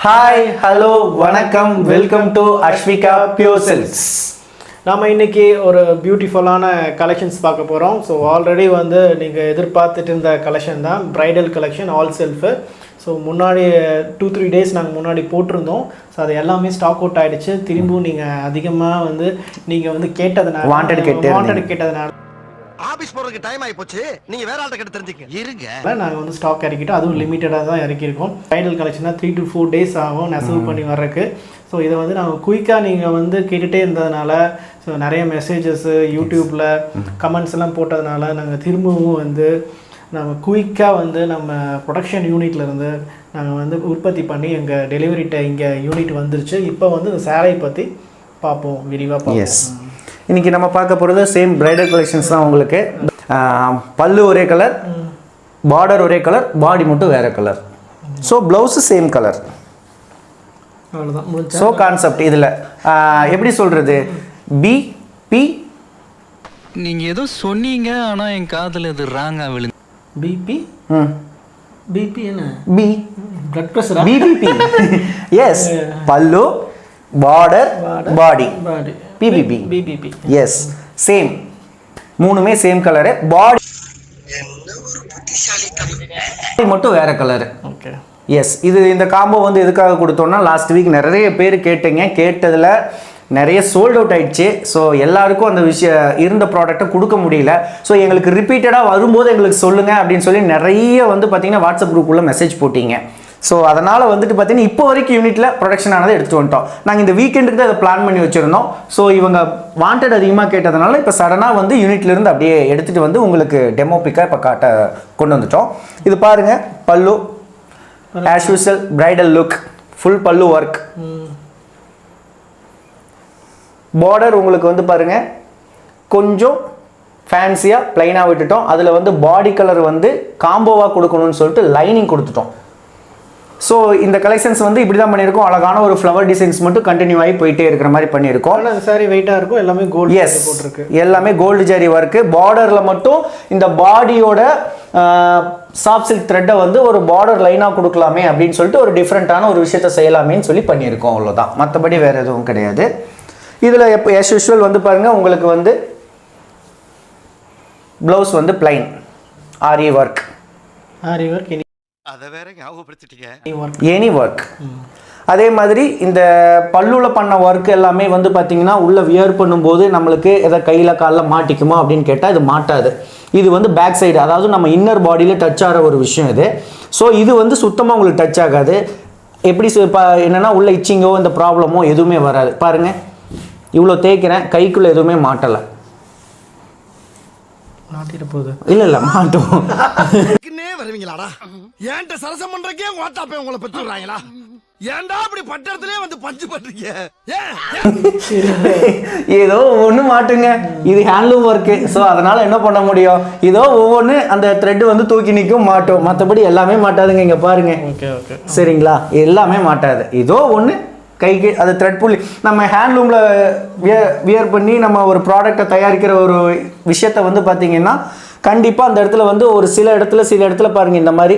Hi hello வணக்கம் welcome to Aswika pure silks. நாம் இன்றைக்கி ஒரு பியூட்டிஃபுல்லான கலெக்ஷன்ஸ் பார்க்க போகிறோம். ஸோ ஆல்ரெடி வந்து நீங்கள் எதிர்பார்த்துட்டு இருந்த கலெக்ஷன் தான் bridal collection all shelf. So முன்னாடி 2-3 டேஸ் நாங்கள் முன்னாடி போட்டிருந்தோம். ஸோ அது எல்லாமே ஸ்டாக் அவுட் ஆகிடுச்சு. திரும்பவும் நீங்கள் அதிகமாக வந்து நீங்கள் வந்து கேட்டதுனால வாண்டட் கேட்டதுனால ஆபீஸ் போறதுக்கு டைம் ஆகி போச்சு. நீங்க வேற ஆள்கிட்ட கேட்டு தெரிஞ்சுக்கங்க இருங்க. நாங்கள் வந்து ஸ்டாக் இறக்கிட்டோம். அதுவும் லிமிட்டடாக தான் இறக்கியிருக்கோம். ப்ரைடல் கலெக்ஷனாக 3 to 4 days ஆகும் நெசவு பண்ணி வர்றதுக்கு. ஸோ இதை வந்து நாங்கள் குயிக்காக நீங்கள் வந்து கேட்டுகிட்டே இருந்ததுனால, ஸோ நிறைய மெசேஜஸ்ஸு யூடியூப்பில் கமெண்ட்ஸ் எல்லாம் போட்டதுனால நாங்கள் திரும்பவும் வந்து நம்ம குயிக்காக வந்து நம்ம ப்ரொடக்ஷன் யூனிட்லேருந்து நாங்கள் வந்து உற்பத்தி பண்ணி எங்கள் டெலிவரிட்ட இங்கே யூனிட் வந்துருச்சு. இப்போ வந்து இந்த சேலை பற்றி பார்ப்போம், விரிவாக பார்ப்போம். இன்றைக்கி நம்ம பார்க்க போகிறது சேம் பிரைடல் கலெக்ஷன்ஸ் தான். உங்களுக்கு பல்லு ஒரே கலர், பார்டர் ஒரே கலர், பாடி மட்டும் வேறு colour. So blouse same colour. அவ்வளோதான். ஸோ கான்செப்ட் இதில் எப்படி சொல்கிறது, பிபி நீங்கள் ஏதோ சொன்னீங்க, ஆனால் என் காதில் இது ராங்காக விழுந்து. பிபி பிபி என்ன? பி பிளட் ப்ரெஷரா? BBB yes. பல்லு, border, body, BBB. BBB yes same, மூணுமே சேம் கலரு. பாடி மட்டும் வேற கலரு. Okay yes. இது இந்த காம்போ வந்து எதுக்காக கொடுத்தோம்னா, லாஸ்ட் வீக் நிறைய பேர் கேட்டீங்க. கேட்டதில் நிறைய சோல்ட் அவுட் ஆயிடுச்சு. ஸோ எல்லாருக்கும் அந்த இருந்த ப்ராடக்ட்டை கொடுக்க முடியல. ஸோ எங்களுக்கு ரிப்பீட்டடாக வரும்போது எங்களுக்கு சொல்லுங்கள் அப்படின்னு சொல்லி நிறைய வந்து பார்த்தீங்கன்னா வாட்ஸ்அப் குரூப்புள்ள மெசேஜ் போட்டிங்க. ஸோ அதனால் வந்துட்டு பார்த்தீங்கன்னா இப்போ வரைக்கும் யூனிட்டில் ப்ரொடக்ஷன் ஆனதை எடுத்துகிட்டு வந்துட்டோம். நாங்கள் இந்த வீக்கெண்டுக்கு தான் அதை பிளான் பண்ணி வச்சுருந்தோம். ஸோ இவங்க வாண்டட் அதிகமாக கேட்டதுனால இப்போ சடனாக வந்து யூனிட்லேருந்து அப்படியே எடுத்துகிட்டு வந்து உங்களுக்கு டெமோ பிக்காக இப்போ கொண்டு வந்துட்டோம். இது பாருங்கள், பல்லு as usual bridal look, full பல்லு ஒர்க். பார்டர் உங்களுக்கு வந்து பாருங்கள் கொஞ்சம் ஃபேன்சியாக ப்ளைனாக விட்டுட்டோம். அதில் வந்து பாடி கலர் வந்து காம்போவாக கொடுக்கணும்னு சொல்லிட்டு லைனிங் கொடுத்துட்டோம். ஸோ இந்த கலெக்ஷன்ஸ் வந்து இப்படி தான் பண்ணியிருக்கோம். அழகான ஒரு ஃப்ளவர் டிசைன்ஸ் மட்டும் கண்டினியூ ஆகி போயிட்டே இருக்கிற மாதிரி பண்ணியிருக்கோம். அந்த சாரி வெயிட்டாக இருக்கும். எல்லாமே கோல்டு. எஸ், எல்லாமே கோல்டு ஜரி ஒர்க்கு. பார்டரில் மட்டும் இந்த பாடியோட சாஃப்ட் சில்க் த்ரெட்டை வந்து ஒரு பார்டர் லைனாக கொடுக்கலாமே அப்படின்னு சொல்லிட்டு ஒரு டிஃப்ரெண்ட்டான ஒரு விஷயத்தை செய்யலாமேன்னு சொல்லி பண்ணியிருக்கோம். அவ்வளோதான், மற்றபடி வேறு எதுவும் கிடையாது. இதில் எப்போ ஆஸ் யூஷுவல் வந்து பாருங்கள், உங்களுக்கு வந்து ப்ளவுஸ் வந்து பிளைன் ஆரி ஒர்க். ஆரி ஒர்க், அதை வேற ஞாபகப்படுத்திட்டீங்க. Any work. அதே மாதிரி இந்த பல்லுவில் பண்ண ஒர்க் எல்லாமே வந்து பார்த்தீங்கன்னா உள்ளே வியர் பண்ணும்போது நம்மளுக்கு எதை கையில் காலில் மாட்டிக்குமா அப்படின்னு கேட்டால் இது மாட்டாது. இது வந்து பேக் சைடு, அதாவது நம்ம இன்னர் பாடியில் டச் ஆகிற ஒரு விஷயம் இது. ஸோ இது வந்து சுத்தமாக உங்களுக்கு டச் ஆகாது. எப்படி என்னென்னா உள்ள இச்சிங்கோ இந்த ப்ராப்ளமோ எதுவுமே வராது. பாருங்கள், இவ்வளோ தேய்க்கிறேன், கைக்குள்ளே எதுவுமே மாட்டலை. மாட்டிட போகுது. இல்லை மாட்டோம். வருவீங்களாடா? ஏன்ட்ட சரசம் பண்றக்கே ஓட்டாப்பே உங்களை பெற்றுறாங்களா? ஏன்டா அப்படி பட்டத்திலே வந்து பஞ்சு பண்றீங்க? ஏதோ ஒன்று மாட்டுங்க, இது ஹேண்ட்லூம் ஒர்க்கு. ஸோ அதனால என்ன பண்ண முடியும், ஏதோ ஒவ்வொன்று அந்த த்ரெட் வந்து தூக்கி நிற்கும், மாட்டோம். மற்றபடி எல்லாமே மாட்டாதுங்க. இங்கே பாருங்க. ஓகே ஓகே சரிங்களா, எல்லாமே மாட்டாது. ஏதோ ஒன்று கைக்கு அது த்ரெட் புள்ளி. நம்ம ஹேண்ட்லூமில் வியர் பண்ணி நம்ம ஒரு ப்ராடக்டை தயாரிக்கிற ஒரு விஷயத்தை வந்து பார்த்தீங்கன்னா கண்டிப்பாக அந்த இடத்துல வந்து ஒரு சில இடத்துல பாருங்கள், இந்த மாதிரி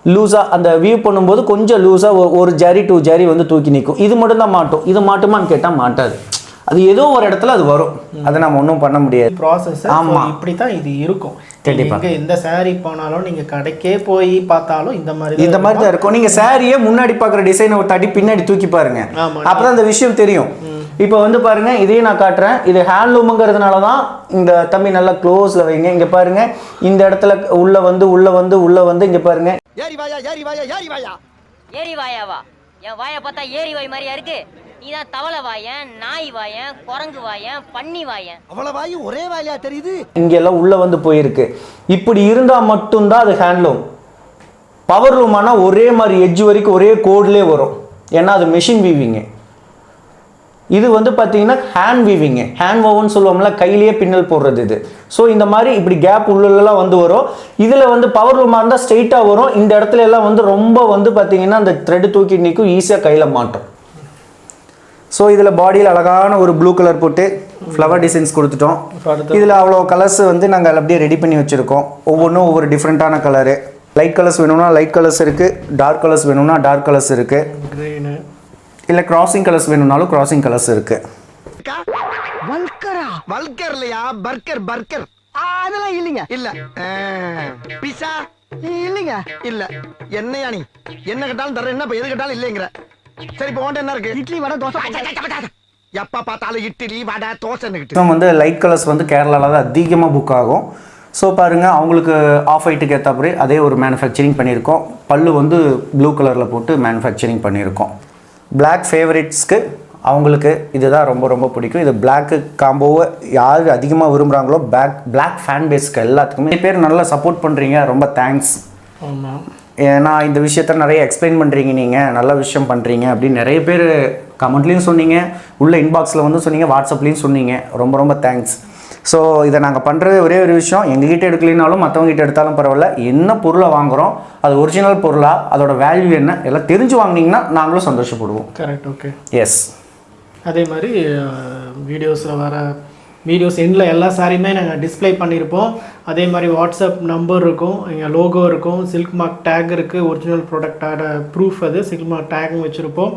லூஸாக அந்த வியூ பண்ணும்போது கொஞ்சம் லூஸாக ஒரு ஜரி 2 ஜரி வந்து தூக்கி நிற்கும். இது மட்டும் தான் மாட்டும். இது மாட்டுமான்னு கேட்டால் மாட்டாது. அது ஏதோ ஒரு இடத்துல அது வரும். அதை நம்ம ஒன்றும் பண்ண முடியாது. ப்ராசஸ். ஆமாம், இப்படி தான் இது இருக்கும். கண்டிப்பாக எந்த சாரீ போனாலும் நீங்கள் கடைக்கே போய் பார்த்தாலும் இந்த மாதிரி தான் இருக்கும். நீங்கள் சாரியை முன்னாடி பார்க்குற டிசைனை ஒரு தட்டி பின்னாடி தூக்கி பாருங்க, அப்போ தான் அந்த விஷயம் தெரியும். இப்போ வந்து பாருங்க, இதையும் நான் காட்டுறேன். இது ஹேண்ட்லூமுங்கிறதுனால தான் இந்த தம்பி நல்லா க்ளோஸில் வைங்க. இங்கே பாருங்க, இந்த இடத்துல உள்ள வந்து இங்கே பாருங்க. ஏறி வாயா ஏறி வாயா ஏறி வாயா ஏறி வாயாவா? என் வாயை பார்த்தா ஏறி வாய் மாதிரியா இருக்கு? நீ தான் தவளை வாயன், நாய் வாயன், குரங்கு வாயன், பன்னி வாயன். அவ்வளோ வாயும் ஒரே வாயிலா தெரியுது. இங்கெல்லாம் உள்ள வந்து போயிருக்கு. இப்படி இருந்தால் மட்டும்தான் அது ஹேண்ட்லூம். பவர் லூமானா ஒரே மாதிரி எட்ஜ் வரைக்கும் ஒரே கோட்லேயே வரும். ஏன்னா அது மெஷின் வீவிங்கு. இது வந்து பார்த்தீங்கன்னா ஹேண்ட் வீவிங்கு, ஹேண்ட் ஓவன் சொல்லுவோம்ல, கையிலேயே பின்னல் போடுறது இது. ஸோ இந்த மாதிரி இப்படி கேப் உள்ளெல்லாம் வந்து வரும். இதில் வந்து பவர் லூமாக இருந்தால் ஸ்ட்ரெயிட்டாக வரும். இந்த இடத்துல எல்லாம் வந்து ரொம்ப வந்து பார்த்தீங்கன்னா அந்த த்ரெட் தூக்கி நிற்கும், ஈஸியாக கையில் மாட்டோம். ஸோ இதில் பாடியில் அழகான ஒரு ப்ளூ கலர் போட்டு ஃப்ளவர் டிசைன்ஸ் கொடுத்துட்டோம். இதில் அவ்வளோ கலர்ஸ் வந்து நாங்கள் அப்படியே ரெடி பண்ணி வச்சுருக்கோம். ஒவ்வொன்றும் ஒவ்வொரு டிஃப்ரெண்ட்டான கலரு. லைட் கலர்ஸ் வேணும்னா லைட் கலர்ஸ் இருக்குது, டார்க் கலர்ஸ் வேணும்னா டார்க் கலர்ஸ் இருக்குது, க்ரீனு, இல்லை கிராசிங் கலர்ஸ் வேணும்னாலும் கிராசிங் கலர்ஸ் இருக்குது. வல்கர் இல்லையா, பர்கர் பர்கர் அதெல்லாம் இல்லைங்க. இல்ல பிஸா இல்லைங்க. இல்ல என்னையா நீ என்ன கேட்டாலும் தர, என்ன எது கேட்டாலும் இல்லைங்கிற. சரி இப்போ உன்கிட்ட என்ன இருக்கு? இட்லி வடை தோசை. எப்ப பார்த்தாலும் இட்லி வடை தோசை. வந்து லைட் கலர்ஸ் வந்து கேரளாவில் தான் அதிகமாக புக் ஆகும். ஸோ பாருங்கள், அவங்களுக்கு ஆஃப் ஒயிட்டுக்கு ஏற்றபடி அதே ஒரு மேனுஃபேக்சரிங் பண்ணியிருக்கோம். பல்லு வந்து ப்ளூ கலரில் போட்டு மேனுஃபேக்சரிங் பண்ணியிருக்கோம். பிளாக் ஃபேவரட்ஸ்க்கு அவங்களுக்கு இதுதான் ரொம்ப ரொம்ப பிடிக்கும். இது பிளாக்கு காம்போவை யார் அதிகமாக விரும்புகிறாங்களோ பிளாக் ஃபேன் பேஸ்க்கு எல்லாத்துக்குமே நிறைய பேர் நல்லா சப்போர்ட் பண்ணுறீங்க, ரொம்ப தேங்க்ஸ். ஆமாம், ஏன்னா இந்த விஷயத்த நிறைய எக்ஸ்பிளைன் பண்ணுறீங்க, நீங்கள் நல்ல விஷயம் பண்ணுறீங்க அப்படின்னு நிறைய பேர் கமெண்ட்லேயும் சொன்னீங்க, உள்ள இன்பாக்ஸில் வந்து சொன்னீங்க, வாட்ஸ்அப்லேயும் சொன்னீங்க. ரொம்ப ரொம்ப தேங்க்ஸ். ஸோ இதை நாங்கள் பண்ணுறது ஒரே ஒரு விஷயம், எங்ககிட்ட எடுக்கலினாலும் மற்றவங்ககிட்ட எடுத்தாலும் பரவாயில்ல, என்ன பொருளை வாங்குகிறோம் அது ஒரிஜினல் பொருளாக, அதோட வேல்யூ என்ன எல்லாம் தெரிஞ்சு வாங்கினீங்கன்னா நாங்களும் சந்தோஷப்படுவோம். கரெக்ட். Okay, S. அதே மாதிரி வீடியோஸில் வர வீடியோஸ் எண்டில் எல்லா சாரியுமே நாங்கள் டிஸ்ப்ளே பண்ணியிருப்போம். அதே மாதிரி வாட்ஸ்அப் நம்பர் இருக்கும், எங்கள் லோகோ இருக்கும், சில்க் மார்க் டேக் இருக்குது, ஒரிஜினல் ப்ராடக்டோட ப்ரூஃப் அது சில்க் மார்க் டேக்கும் வச்சுருப்போம்.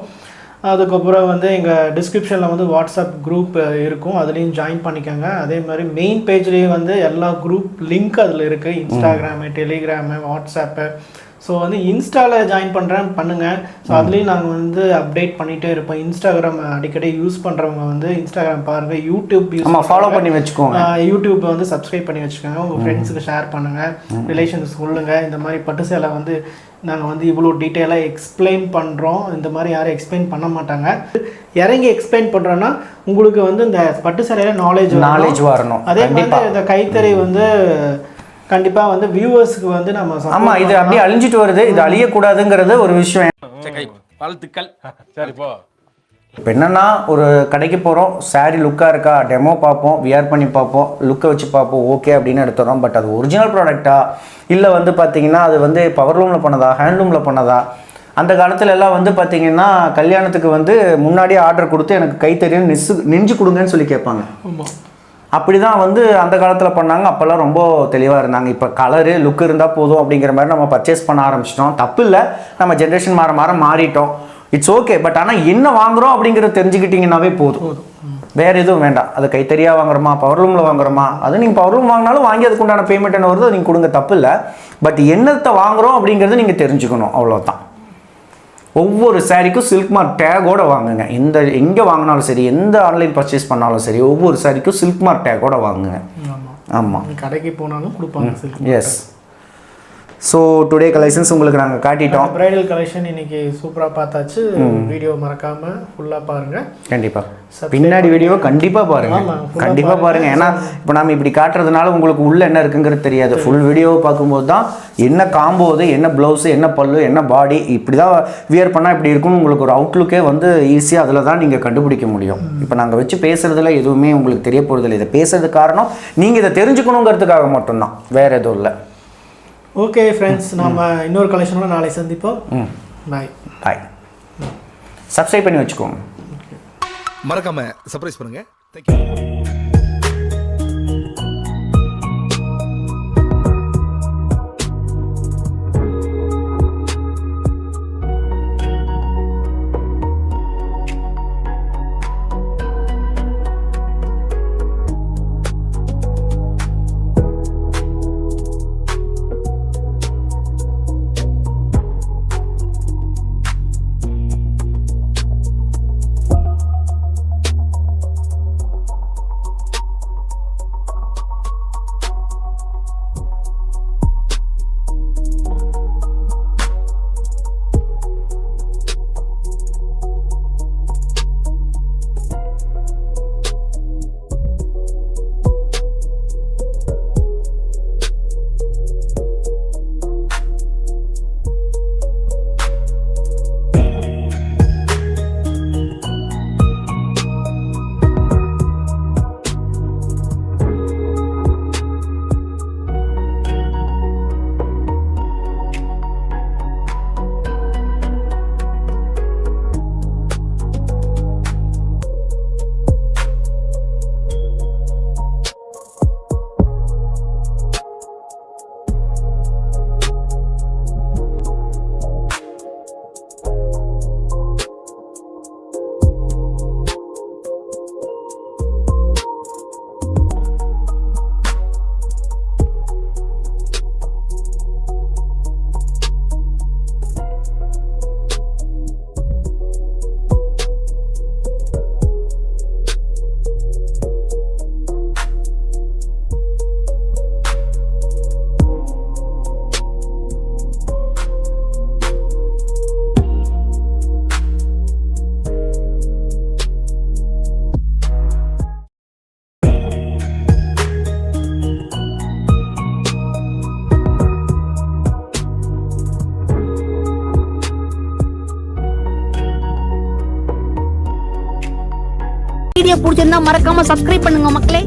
அதுக்கப்புறம் வந்து எங்கள் டிஸ்கிரிப்ஷனில் வந்து வாட்ஸ்அப் குரூப் இருக்கும், அதுலேயும் ஜாயின் பண்ணிக்கோங்க. அதே மாதிரி மெயின் பேஜ்லேயும் வந்து எல்லா குரூப் லிங்க் அதில் இருக்குது, இன்ஸ்டாகிராமு, டெலிகிராமு, வாட்ஸ்அப்பு. ஸோ வந்து இன்ஸ்டாவில் ஜாயின் பண்ணுங்கள். ஸோ அதுலேயும் நாங்கள் வந்து அப்டேட் பண்ணிகிட்டே இருப்போம். இன்ஸ்டாகிராம் அடிக்கடி யூஸ் பண்ணுறவங்க வந்து இன்ஸ்டாகிராம் பாருங்கள், யூடியூப் ஃபாலோ பண்ணி வச்சுக்கோங்க, யூடியூப்பை வந்து சப்ஸ்கிரைப் பண்ணி வச்சுக்கோங்க, உங்கள் ஃப்ரெண்ட்ஸுக்கு ஷேர் பண்ணுங்கள், ரிலேஷன்ஸ் சொல்லுங்கள். இந்த மாதிரி பட்டு சேலை வந்து நாங்கள் வந்து இவ்வளோ டீட்டெயிலாக எக்ஸ்பிளைன் பண்ணுறோம், இந்த மாதிரி யாரும் எக்ஸ்பிளைன் பண்ண மாட்டாங்க. இறங்கி எக்ஸ்பிளைன் பண்ணுறோன்னா உங்களுக்கு வந்து இந்த பட்டு சேலையில் நாலேஜ் வரணும். அதே மாதிரி இந்த கைத்தறி வந்து கண்டிப்பாக வந்து வியூவர்ஸுக்கு வந்து நம்ம ஆமாம், இது அப்படியே அழிஞ்சிட்டு வருது, இது அழியக்கூடாதுங்கிறது ஒரு விஷயம். வாழ்த்துக்கள். சரி போ. இப்போ என்னென்னா, ஒரு கடைக்கு போகிறோம், சாரீ லுக்காக இருக்கா, டெமோ பார்ப்போம், வியர் பண்ணி பார்ப்போம், லுக்கை வச்சு பார்ப்போம், ஓகே அப்படின்னு எடுத்துகிறோம். பட் அது ஒரிஜினல் ப்ராடக்டா இல்லை வந்து பார்த்திங்கன்னா அது வந்து பவர்லூமில் பண்ணதா, ஹேண்ட்லூமில் பண்ணதா? அந்த காலத்துல எல்லாம் வந்து பார்த்தீங்கன்னா கல்யாணத்துக்கு வந்து முன்னாடியே ஆர்டர் கொடுத்து எனக்கு கைத்தறியும் நெஞ்சு கொடுங்கன்னு சொல்லி கேட்பாங்க. அப்படி தான் வந்து அந்த காலத்தில் பண்ணாங்க. அப்போல்லாம் ரொம்ப தெளிவாக இருந்தாங்க. இப்போ கலரு லுக் இருந்தால் போதும் அப்படிங்கிற மாதிரி நம்ம பர்ச்சேஸ் பண்ண ஆரம்பிச்சிட்டோம். தப்பு இல்லை, நம்ம ஜென்ரேஷன் மாறிட்டோம். It's okay. பட் ஆனால் என்ன வாங்குகிறோம் அப்படிங்கிறத தெரிஞ்சுக்கிட்டிங்கன்னாவே போதும், வேறு எதுவும் வேண்டாம். அது கைத்தறியாக வாங்குறோமா, பவர்லூமில் வாங்குறோமா, அது நீங்கள் பவர்லூம் வாங்கினாலும் வாங்கி அதுக்கு உண்டான பேமெண்ட் என்ன வருதோ நீங்கள் கொடுங்க, தப்பு இல்லை. பட் என்னத்தை வாங்குகிறோம் அப்படிங்கிறத நீங்கள் தெரிஞ்சுக்கணும், அவ்வளோதான். ஒவ்வொரு சாரிக்கும் சில்க் மார்க் டேகோட வாங்குங்க. எங்கே வாங்கினாலும் சரி, எந்த ஆன்லைன் பர்ச்சேஸ் பண்ணாலும் சரி, ஒவ்வொரு சாரிக்கும் சில்க் மார்க் டேகோட வாங்குங்க. ஆமாம், கடைக்கு போனாலும் கொடுப்பாங்க. எஸ். ஸோ டுடே கலெக்ஷன்ஸ் உங்களுக்கு நாங்கள் காட்டிட்டோம். பிரைடல் கலெக்ஷன் இன்னைக்கு சூப்பராக பார்த்தாச்சு. வீடியோ மறக்காமல் ஃபுல்லாக பாருங்கள். கண்டிப்பாக பின்னாடி வீடியோ கண்டிப்பாக பாருங்கள். ஏன்னா இப்போ நம்ம இப்படி காட்டுறதுனால உங்களுக்கு உள்ள என்ன இருக்குங்கிறது தெரியாது. ஃபுல் வீடியோவை பார்க்கும்போது தான் என்ன காம்போது, என்ன ப்ளவுஸு, என்ன பல்லு, என்ன பாடி, இப்படி தான் வியர் பண்ணால் இப்படி இருக்குன்னு உங்களுக்கு ஒரு அவுட்லுக்கே வந்து ஈஸியாக அதில் தான் நீங்கள் கண்டுபிடிக்க முடியும். இப்போ நாங்கள் வச்சு பேசுகிறதுல எதுவுமே உங்களுக்கு தெரிய போகிறதில்ல. இதை பேசுறதுக்கு காரணம் நீங்கள் இதை தெரிஞ்சுக்கணுங்கிறதுக்காக மட்டும்தான், வேறு எதுவும் இல்லை. ஓகே ஃப்ரெண்ட்ஸ், நம்ம இன்னொரு கலெக்ஷனோட நாளை சந்திப்போம். பாய். சப்ஸ்கிரைப் பண்ணி வச்சுக்கோங்க, மறக்காம சர்ப்ரைஸ் பண்ணுங்க. தேங்க்யூ. வீடியோ பிடிச்சிருந்தா மறக்காம சப்ஸ்கிரைப் பண்ணுங்க மக்களே.